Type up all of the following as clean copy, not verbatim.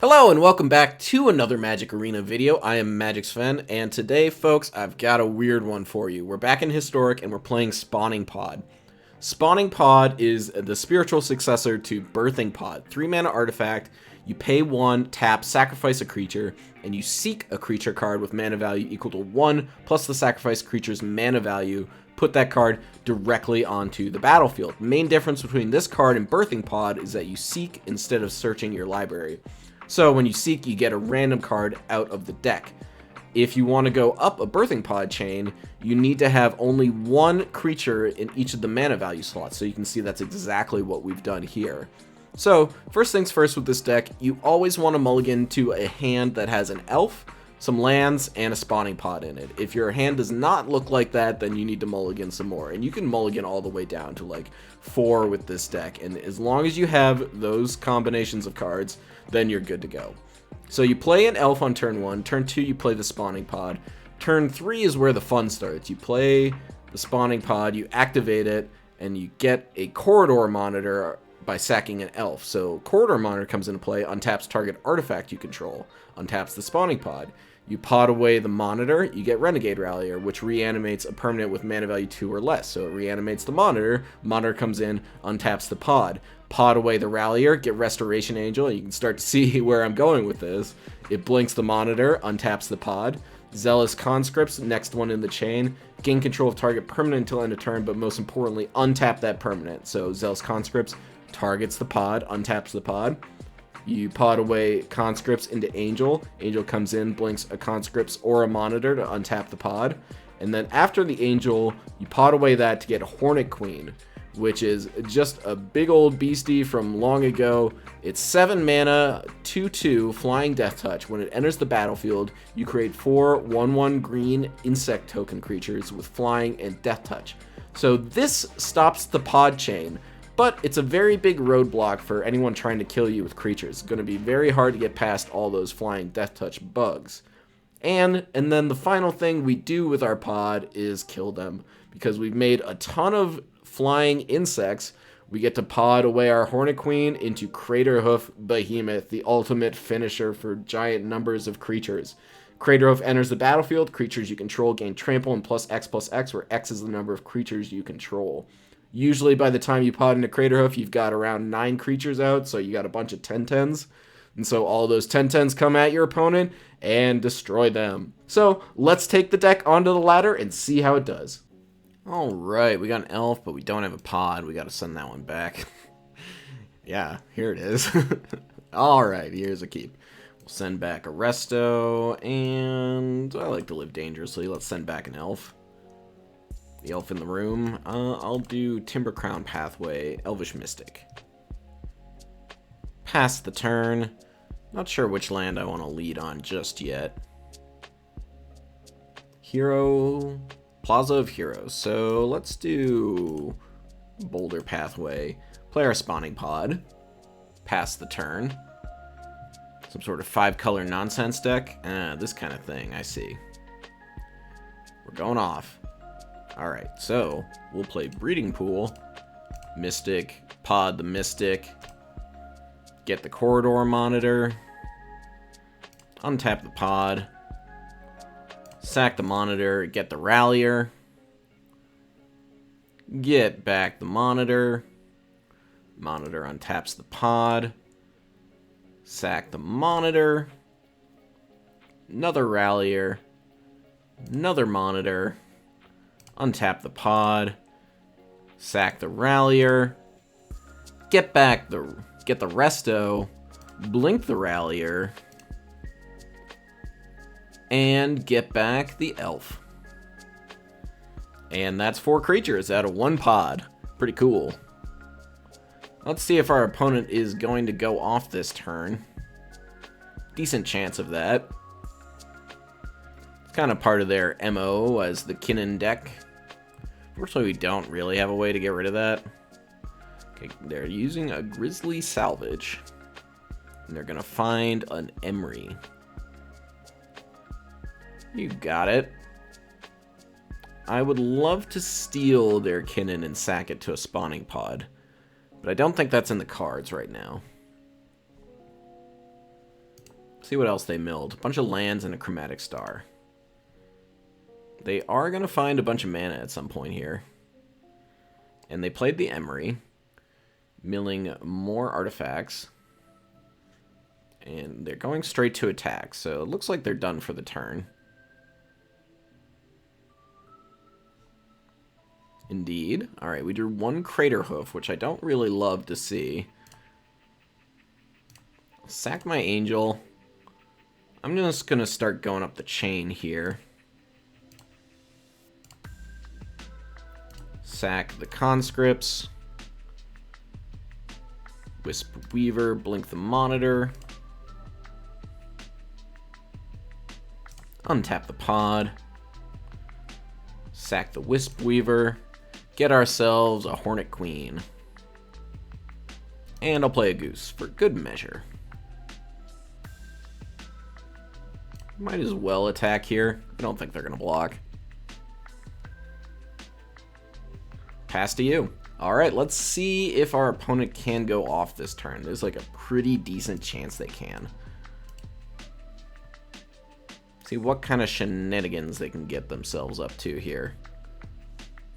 Hello and welcome back to another Magic Arena video. I am Magic Sven, and today, folks, I've got a weird one for you. We're back in Historic and we're playing Spawning Pod. Spawning Pod is the spiritual successor to Birthing Pod. 3-mana artifact, you pay 1, tap, sacrifice a creature, and you seek a creature card with mana value equal to 1 plus the sacrificed creature's mana value. Put that card directly onto the battlefield. The main difference between this card and Birthing Pod is that you seek instead of searching your library. So when you seek, you get a random card out of the deck. If you want to go up a Birthing Pod chain, you need to have only 1 creature in each of the mana value slots. So you can see that's exactly what we've done here. So first things first with this deck, you always want to mulligan to a hand that has an elf, some lands, and a Spawning Pod in it. If your hand does not look like that, then you need to mulligan some more. And you can mulligan all the way down to like 4 with this deck. And as long as you have those combinations of cards, then you're good to go. So you play an elf on turn 1, turn 2 you play the Spawning Pod, turn 3 is where the fun starts. You play the Spawning Pod, you activate it, and you get a Corridor Monitor by sacking an elf. So Corridor Monitor comes into play, untaps target artifact you control, untaps the Spawning Pod. You pod away the Monitor, you get Renegade Rallier, which reanimates a permanent with mana value 2 or less. So it reanimates the Monitor, Monitor comes in, untaps the pod. Pod away the Rallier, get Restoration Angel. You can start to see where I'm going with this. It blinks the Monitor, untaps the pod. Zealous Conscripts, next one in the chain. Gain control of target permanent until end of turn, but most importantly, untap that permanent. So Zealous Conscripts targets the pod, untaps the pod. You pod away Conscripts into Angel. Angel comes in, blinks a Conscripts or a Monitor to untap the pod. And then after the Angel, you pod away that to get a Hornet Queen, which is just a big old beastie from long ago. It's 7 mana, 2/2, Flying Death Touch. When it enters the battlefield, you create 4 1/1 green insect token creatures with Flying and Death Touch. So this stops the pod chain, but it's a very big roadblock for anyone trying to kill you with creatures. It's going to be very hard to get past all those Flying Death Touch bugs. And then the final thing we do with our pod is kill them, because we've made a ton of flying insects. We get to pod away our Hornet Queen into Craterhoof Behemoth, the ultimate finisher for giant numbers of creatures. Craterhoof enters the battlefield. Creatures you control gain trample and +X/+X, where X is the number of creatures you control. Usually by the time you pod into Craterhoof, you've got around 9 creatures out, so you got a bunch of 10/10s. And so all those 10/10s come at your opponent and destroy them. So let's take the deck onto the ladder and see how it does. Alright, we got an elf, but we don't have a pod. We gotta send that one back. Yeah, here it is. Alright, here's a keep. We'll send back a resto, and I like to live dangerously. Let's send back an elf. The elf in the room. I'll do Timber Crown Pathway, Elvish Mystic. Pass the turn. Not sure which land I want to lead on just yet. Hero... Plaza of Heroes. So let's do Boulder Pathway. Play our Spawning Pod. Pass the turn. Some sort of 5-color nonsense deck. This kind of thing, I see. We're going off. Alright, so we'll play Breeding Pool. Mystic. Pod the Mystic. Get the Corridor Monitor. Untap the pod. Sack the Monitor, get the Rallier. Get back the Monitor. Monitor untaps the pod. Sack the Monitor. Another Rallier. Another Monitor. Untap the pod. Sack the Rallier. Get the Resto. Blink the Rallier. And get back the elf. And that's 4 creatures out of 1 pod. Pretty cool. Let's see if our opponent is going to go off this turn. Decent chance of that. It's kind of part of their MO as the Kinnan deck. Fortunately, we don't really have a way to get rid of that. Okay, they're using a Grizzly Salvage. And they're going to find an Emery. You got it. I would love to steal their Kinnan and sack it to a Spawning Pod, but I don't think that's in the cards right now. See what else they milled. A bunch of lands and a chromatic star. They are going to find a bunch of mana at some point here. And they played the Emery, milling more artifacts. And they're going straight to attack, so it looks like they're done for the turn. Indeed. Alright, we drew one Craterhoof, which I don't really love to see. Sack my Angel. I'm just going to start going up the chain here. Sack the Conscripts. Wisp Weaver, blink the Monitor. Untap the Pod. Sack the Wisp Weaver. Get ourselves a Hornet Queen. And I'll play a Goose for good measure. Might as well attack here. I don't think they're going to block. Pass to you. Alright, let's see if our opponent can go off this turn. There's like a pretty decent chance they can. See what kind of shenanigans they can get themselves up to here.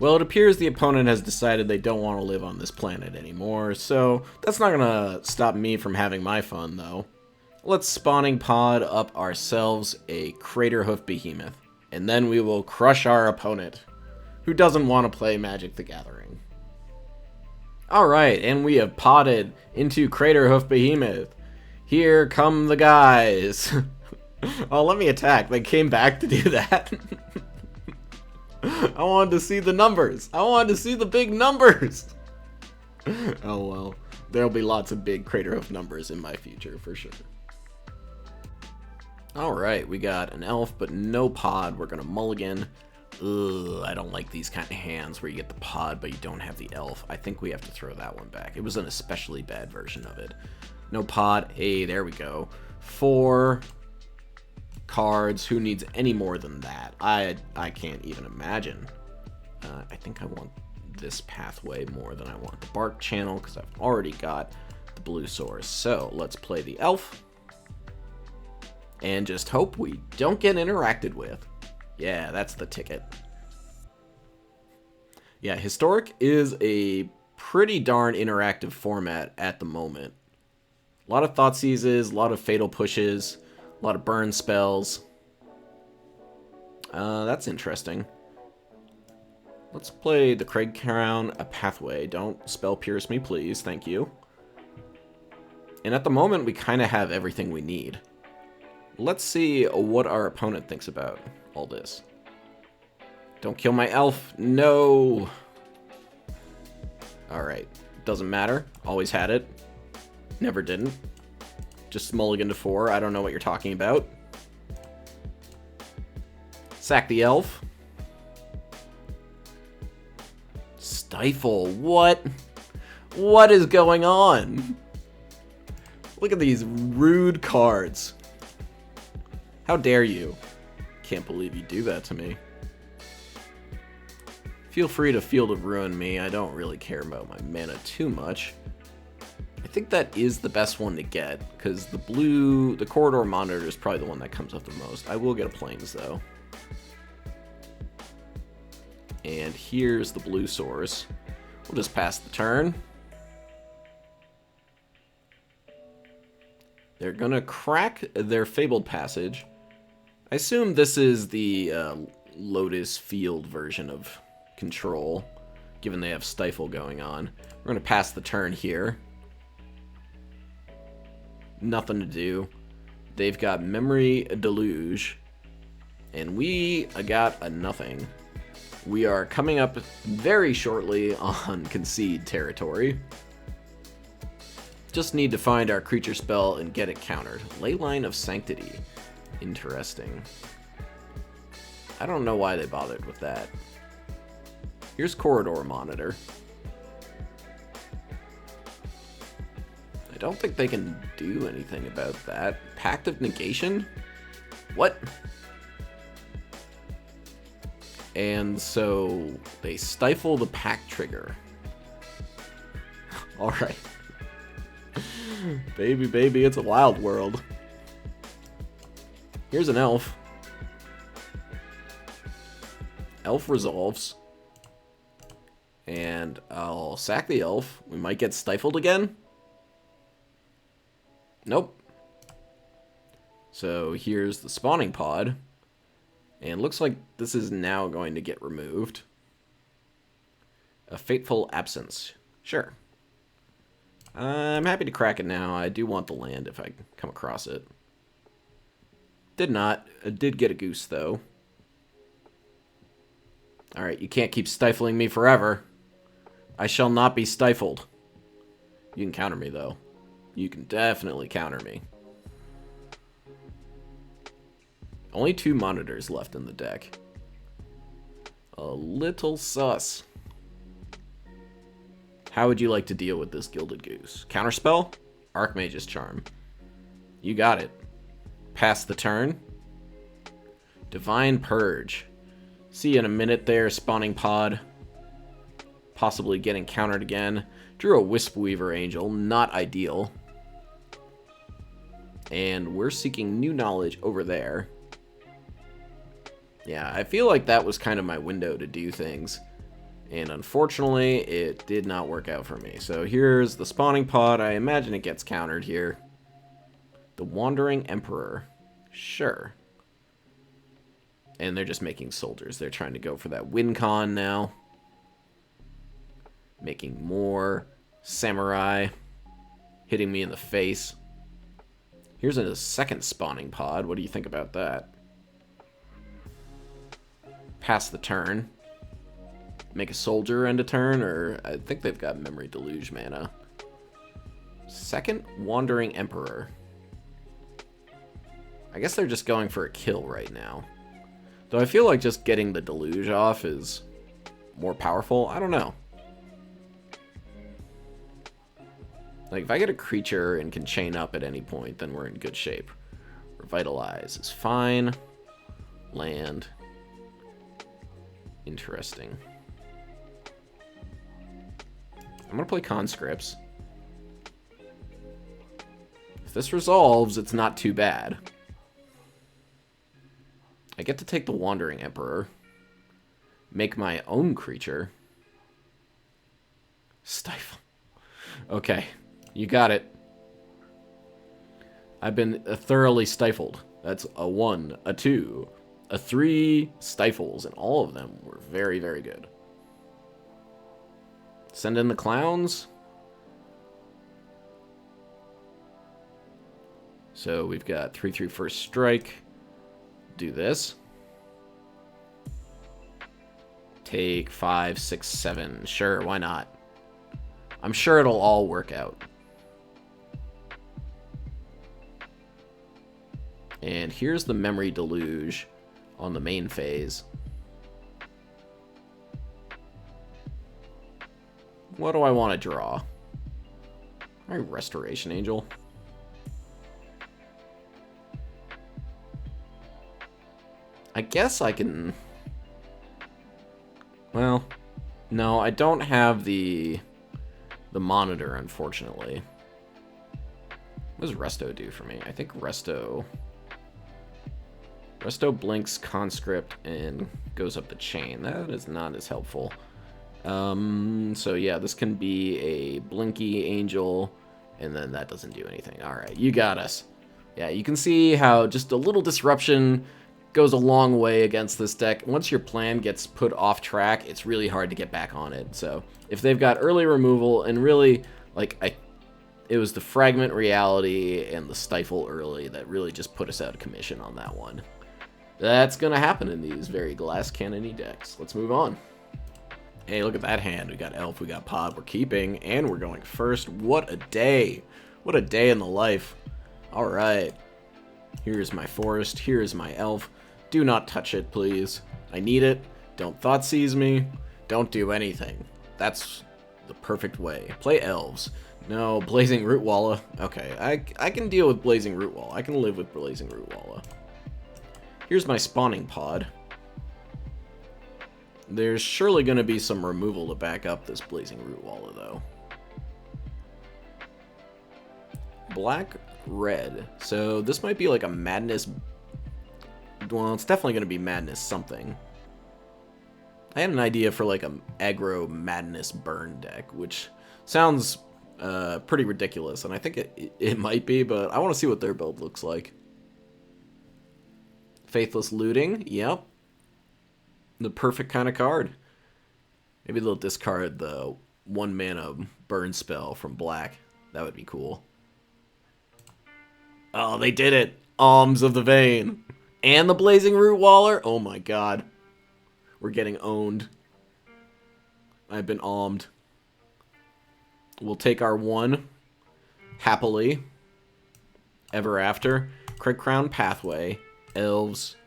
Well, it appears the opponent has decided they don't want to live on this planet anymore, so that's not going to stop me from having my fun, though. Let's spawning pod up ourselves a Craterhoof Behemoth, and then we will crush our opponent, who doesn't want to play Magic the Gathering. Alright, and we have podded into Craterhoof Behemoth. Here come the guys. Oh, let me attack. They came back to do that. I wanted to see the numbers. I wanted to see the big numbers. Oh well, there'll be lots of big Craterhoof numbers in my future for sure. Alright, we got an elf, but no pod. We're gonna mulligan. Ugh, I don't like these kind of hands where you get the pod, but you don't have the elf. I think we have to throw that one back. It was an especially bad version of it. No pod. Hey, there we go. 4 cards. Who needs any more than that? I can't even imagine. I think I want this pathway more than I want the bark channel, because I've already got the blue source. So let's play the elf. And just hope we don't get interacted with. Yeah, that's the ticket. Yeah, Historic is a pretty darn interactive format at the moment. A lot of Thoughtseizes, a lot of Fatal Pushes, a lot of burn spells. That's interesting. Let's play the Craig Crown, a pathway. Don't spell pierce me, please. Thank you. And at the moment, we kind of have everything we need. Let's see what our opponent thinks about all this. Don't kill my elf. No. Alright. Doesn't matter. Always had it. Never didn't. Just mulligan to 4. I don't know what you're talking about. Sack the elf. Stifle. What? What is going on? Look at these rude cards. How dare you? Can't believe you do that to me. Feel free to Field of Ruin me. I don't really care about my mana too much. I think that is the best one to get, because the Corridor Monitor is probably the one that comes up the most. I will get a Plains, though. And here's the blue source. We'll just pass the turn. They're gonna crack their Fabled Passage. I assume this is the Lotus Field version of Control, given they have Stifle going on. We're gonna pass the turn here. Nothing to do. They've got Memory Deluge, and we got a nothing. We are coming up very shortly on Concede territory. Just need to find our creature spell and get it countered. Leyline of Sanctity. Interesting. I don't know why they bothered with that. Here's Corridor Monitor. I don't think they can do anything about that. Pact of Negation? What? And so they stifle the pact trigger. Alright. Baby, it's a wild world. Here's an elf. Elf resolves. And I'll sack the elf. We might get stifled again. Nope. So here's the spawning pod. And looks like this is now going to get removed. A fateful absence. Sure. I'm happy to crack it now. I do want the land if I come across it. Did not. I did get a goose, though. Alright, you can't keep stifling me forever. I shall not be stifled. You can counter me, though. You can definitely counter me. Only 2 monitors left in the deck. A little sus. How would you like to deal with this Gilded Goose? Counterspell? Archmage's Charm. You got it. Pass the turn. Divine Purge. See you in a minute there, spawning pod. Possibly getting countered again. Drew a Wispweaver Angel. Not ideal. And we're seeking new knowledge over there. Yeah, I feel like that was kind of my window to do things. And unfortunately, it did not work out for me. So here's the spawning pod. I imagine it gets countered here. The Wandering Emperor. Sure. And they're just making soldiers. They're trying to go for that win con now. Making more samurai. Hitting me in the face. Here's a second spawning pod. What do you think about that? Pass the turn. Make a soldier end a turn, or I think they've got Memory Deluge mana. Second Wandering Emperor. I guess they're just going for a kill right now. Though I feel like just getting the Deluge off is more powerful. I don't know. Like, if I get a creature and can chain up at any point, then we're in good shape. Revitalize is fine. Land. Interesting. I'm going to play Conscripts. If this resolves, it's not too bad. I get to take the Wandering Emperor. Make my own creature. Stifle. Okay, you got it. I've been thoroughly stifled. That's a 1, a 2, a 3 stifles, and all of them were very, very good. Send in the clowns. So we've got 3/3 first strike. Do this. Take 5, 6, 7. Sure, why not? I'm sure it'll all work out. And here's the Memory Deluge on the main phase. What do I want to draw? All right, Restoration Angel. I guess I can... Well, no, I don't have the monitor, unfortunately. What does Resto do for me? I think Resto blinks Conscript and goes up the chain. That is not as helpful. So yeah, this can be a Blinky Angel, and then that doesn't do anything. Alright, you got us. Yeah, you can see how just a little disruption goes a long way against this deck. Once your plan gets put off track, it's really hard to get back on it. So if they've got early removal, and really, like, it was the Fragment Reality and the Stifle early that really just put us out of commission on that one. That's gonna happen in these very glass cannon-y decks. Let's move on. Hey, look at that hand. We got Elf, we got Pod, we're keeping, and we're going first. What a day. What a day in the life. Alright. Here's my forest, here's my Elf. Do not touch it, please. I need it. Don't Thoughtseize me. Don't do anything. That's the perfect way. Play Elves. No, Blazing Rootwalla. Okay, I can deal with Blazing Rootwalla. I can live with Blazing Rootwalla. Here's my spawning pod. There's surely going to be some removal to back up this Blazing Rootwalla, though. Black, red. So this might be like a Madness Well, it's definitely going to be Madness something. I had an idea for like a aggro Madness burn deck, which sounds pretty ridiculous, and I think it might be, but I want to see what their build looks like. Faithless Looting, yep. The perfect kind of card. Maybe they'll discard the 1 mana burn spell from black. That would be cool. Oh, they did it! Alms of the Vein. And the Blazing Root Waller? Oh my god. We're getting owned. I've been almed. We'll take our 1. Happily. Ever After. Crit Crown Pathway. Elves.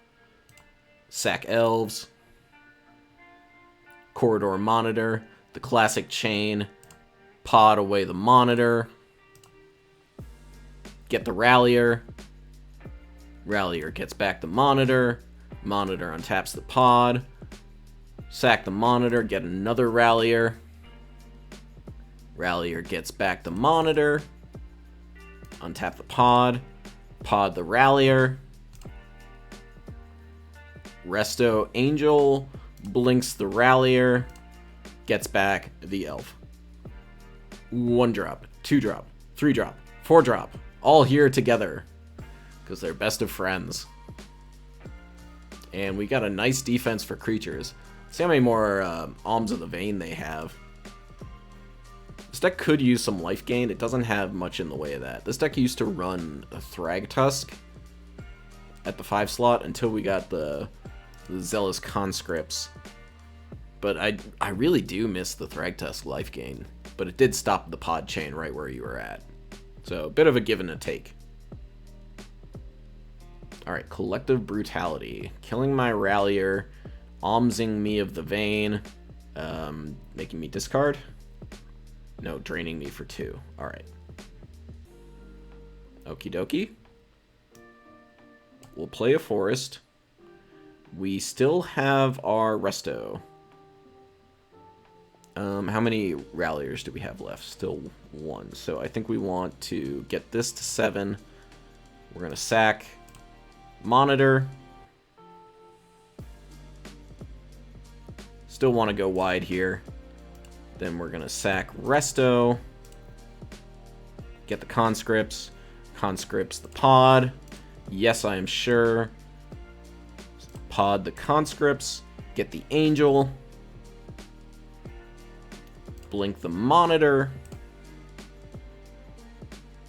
Sack Elves. Corridor Monitor. The classic chain. Pod away the Monitor. Get the Rallier. Rallier gets back the Monitor. Monitor untaps the pod. Sack the Monitor, get another Rallier. Rallier gets back the Monitor. Untap the pod. Pod the Rallier. Resto Angel blinks the Rallier. Gets back the Elf. 1 drop, 2 drop, 3 drop, 4 drop. All here together. Because they're best of friends. And we got a nice defense for creatures. See how many more Alms of the Vein they have. This deck could use some life gain. It doesn't have much in the way of that. This deck used to run a Thragtusk at the 5 slot until we got the Zealous Conscripts. But I really do miss the Thragtusk life gain. But it did stop the pod chain right where you were at. So a bit of a give and a take. Alright, Collective Brutality. Killing my Rallier. Almsing me of the Vein. Making me discard? No, draining me for 2. Alright. Okie dokie. We'll play a Forest. We still have our Resto. How many Ralliers do we have left? Still 1. So I think we want to get this to 7. We're going to sack Monitor. Still want to go wide here. Then we're going to sack Resto. Get the Conscripts. Conscripts the pod. Yes, I am sure. Pod the Conscripts. Get the Angel. Blink the Monitor.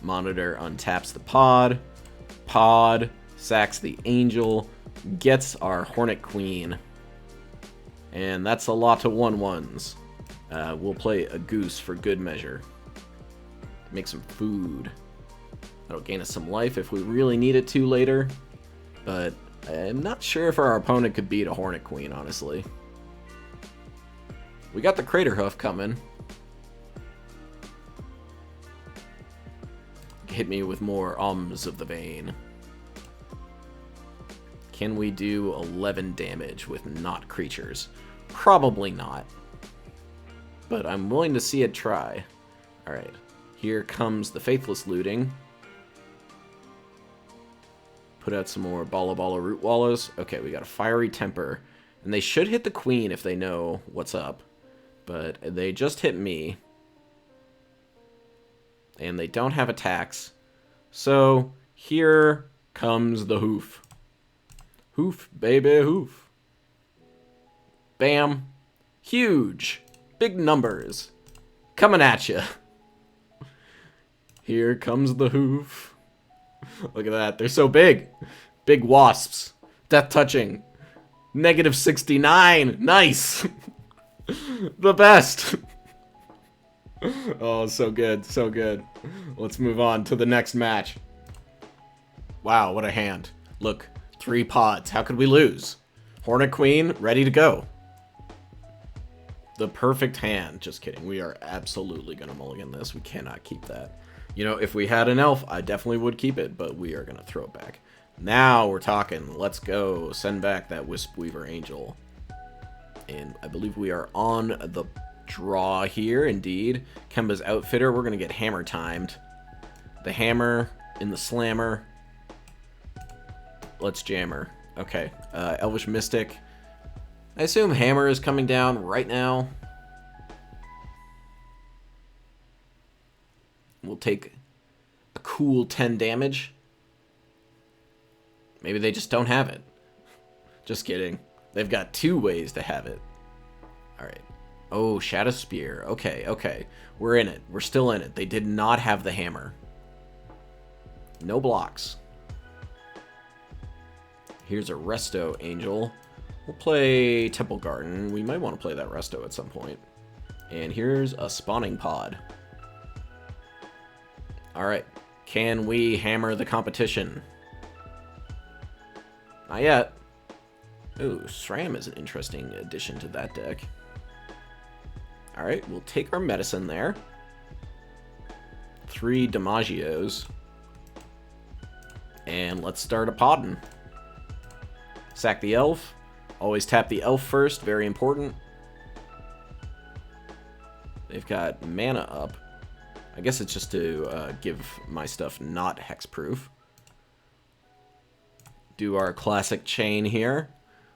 Monitor untaps the pod. Pod sacks the Angel. Gets our Hornet Queen. And that's a lot of 1/1s. We'll play a Goose for good measure. Make some food. That'll gain us some life if we really need it to later. But I'm not sure if our opponent could beat a Hornet Queen, honestly. We got the Craterhoof coming. Hit me with more Alms of the Vein. Can we do 11 damage with not creatures? Probably not. But I'm willing to see it try. Alright. Here comes the Faithless Looting. Put out some more Balla Root Wallows. Okay, we got a Fiery Temper. And they should hit the Queen if they know what's up. But they just hit me. And they don't have attacks. So, here comes the Hoof. Hoof, baby, hoof. Bam. Huge. Big numbers. Coming at you. Here comes the Hoof. Look at that. They're so big. Big wasps. Death touching. -69. Nice. The best. Oh, so good. So good. Let's move on to the next match. Wow, what a hand. Look. 3 pods. How could we lose? Hornet Queen, ready to go. The perfect hand. Just kidding. We are absolutely going to mulligan this. We cannot keep that. You know, if we had an elf, I definitely would keep it, but we are going to throw it back. Now we're talking. Let's go. Send back that Wispweaver Angel. And I believe we are on the draw here, indeed. Kemba's Outfitter. We're going to get hammer timed. The hammer in the slammer. Let's jammer. Okay, Elvish Mystic. I assume Hammer is coming down right now. We'll take a cool 10 damage. Maybe they just don't have it. Just kidding. They've got 2 ways to have it. Alright. Oh, Shadow Spear. Okay, okay. We're in it. We're still in it. They did not have the hammer. No blocks. Here's a Resto Angel. We'll play Temple Garden. We might want to play that Resto at some point. And here's a Spawning Pod. Alright. Can we hammer the competition? Not yet. Ooh, SRAM is an interesting addition to that deck. Alright, we'll take our medicine there. 3 Damagios. And let's start a podding. Sack the elf. Always tap the elf first, very important. They've got mana up. I guess it's just to give my stuff not hexproof. Do our classic chain here.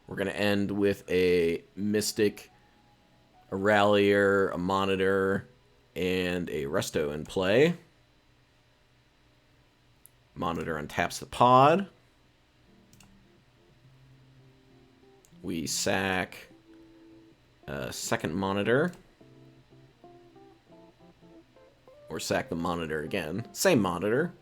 We're going to end with a Mystic, a Rallier, a Monitor, and a Resto in play. Monitor untaps the pod. We sack a second Monitor. Or sack the Monitor again. Same Monitor.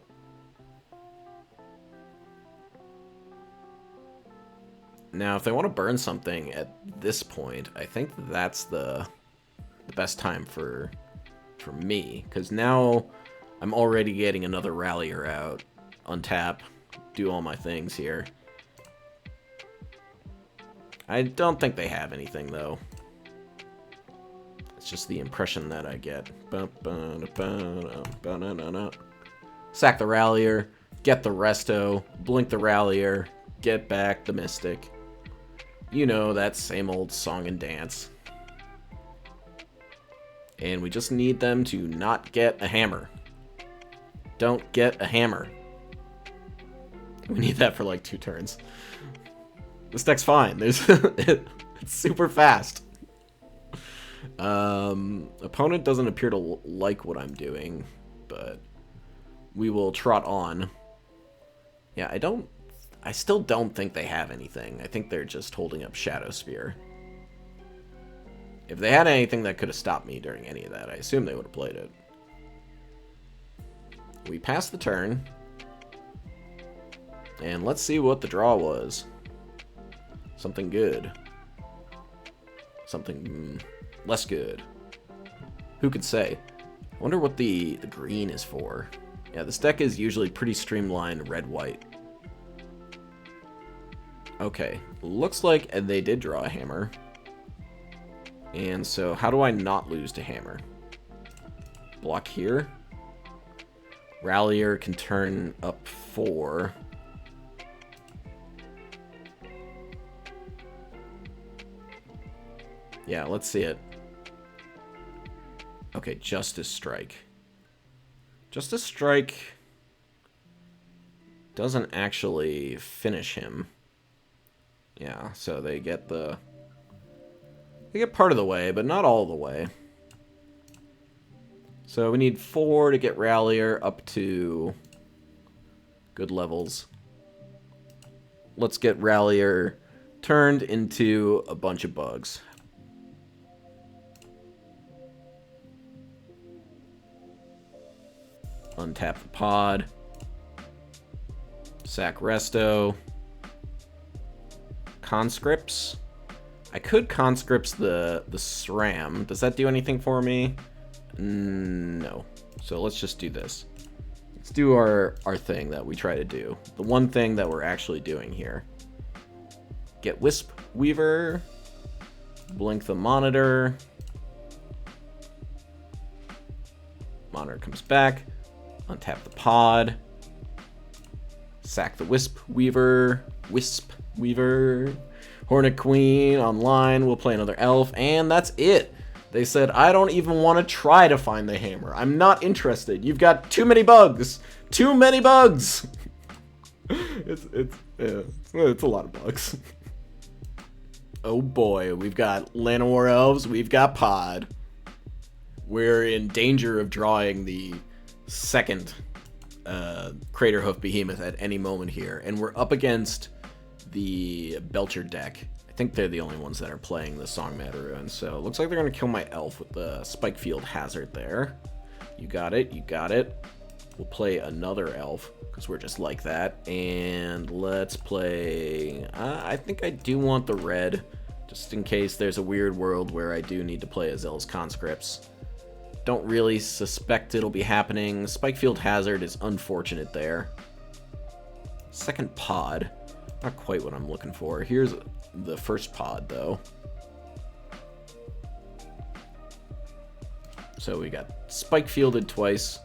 Now, if they want to burn something at this point, I think that's the best time for me. Because now I'm already getting another Rallier out. Untap. Do all my things here. I don't think they have anything, though. It's just the impression that I get. Sack the Rallier. Get the Resto. Blink the Rallier. Get back the Mystic. You know, that same old song and dance. And we just need them to not get a hammer. Don't get a hammer. We need that for like 2 turns. This deck's fine. It's super fast. Opponent doesn't appear to like what I'm doing, but we will trot on. Yeah, I still don't think they have anything. I think they're just holding up Shadow Spear. If they had anything that could have stopped me during any of that, I assume they would have played it. We passed the turn. And let's see what the draw was. Something good. Something less good. Who could say? I wonder what the green is for. Yeah, this deck is usually pretty streamlined red-white. Okay, looks like they did draw a hammer. And so, how do I not lose to hammer? Block here. Rallier can turn up 4. Yeah, let's see it. Okay, Justice Strike. Justice Strike doesn't actually finish him. Yeah, so they get part of the way, but not all the way. So we need 4 to get Rallier up to good levels. Let's get Rallier turned into a bunch of bugs. Untap the pod. Sack Resto. Conscripts. I could conscripts the SRAM. Does that do anything for me? No. So let's just do this. Let's do our thing that we try to do. The one thing that we're actually doing here. Get Wisp Weaver. Blink the Monitor. Monitor comes back. Untap the pod. Sack the Wisp Weaver. Wisp Weaver. Hornet Queen online. We'll play another elf. And that's it. They said, I don't even want to try to find the hammer. I'm not interested. You've got too many bugs. Too many bugs. It's a lot of bugs. Oh boy, we've got Llanowar Elves, we've got Pod. We're in danger of drawing the second Craterhoof Behemoth at any moment here, and we're up against the Belcher deck. I think they're the only ones that are playing the Songmad Ruin, so it looks like they're going to kill my Elf with the Spikefield Hazard there. You got it, you got it. We'll play another Elf, because we're just like that, and let's play... I think I do want the red, just in case there's a weird world where I do need to play Azel's Conscripts. Don't really suspect it'll be happening. Spikefield Hazard is unfortunate there. Second Pod. Not quite what I'm looking for. Here's the first Pod, though. So we got Spikefielded twice.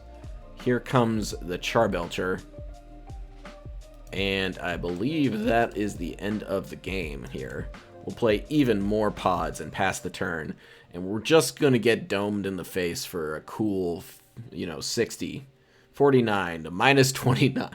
Here comes the Charbelcher. And I believe that is the end of the game here. We'll play even more Pods and pass the turn. And we're just going to get domed in the face for a cool, 60. 49 to minus 29.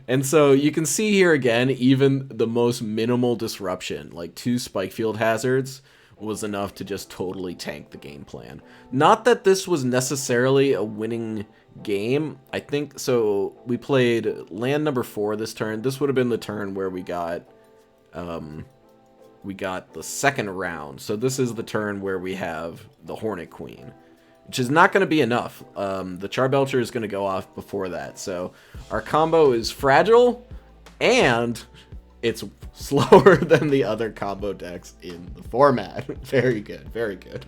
And so you can see here again, even the most minimal disruption, like 2 Spikefield Hazards, was enough to just totally tank the game plan. Not that this was necessarily a winning game. I think, so we played land number 4 this turn. This would have been the turn where we got the second round. So this is the turn where we have the Hornet Queen, which is not going to be enough. The Charbelcher is going to go off before that. So our combo is fragile, and it's slower than the other combo decks in the format. Very good, very good.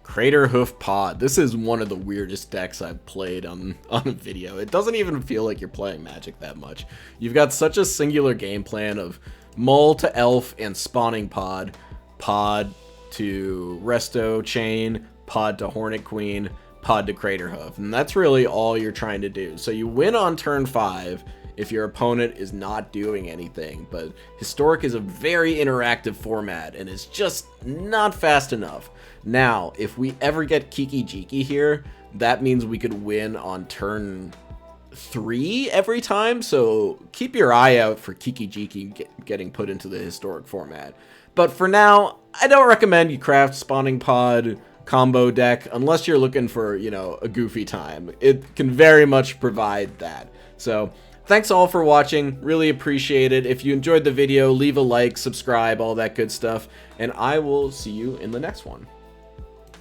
Craterhoof Pod. This is one of the weirdest decks I've played on a video. It doesn't even feel like you're playing Magic that much. You've got such a singular game plan of Mull to Elf and spawning Pod. Pod to Resto Chain, Pod to Hornet Queen, Pod to Craterhoof. And that's really all you're trying to do. So you win on turn 5 if your opponent is not doing anything. But Historic is a very interactive format and is just not fast enough. Now, if we ever get Kiki Jiki here, that means we could win on turn 3 every time. So keep your eye out for Kiki Jiki getting put into the Historic format. But for now, I don't recommend you craft Spawning Pod combo deck unless you're looking for, a goofy time. It can very much provide that. So thanks all for watching. Really appreciate it. If you enjoyed the video, leave a like, subscribe, all that good stuff. And I will see you in the next one.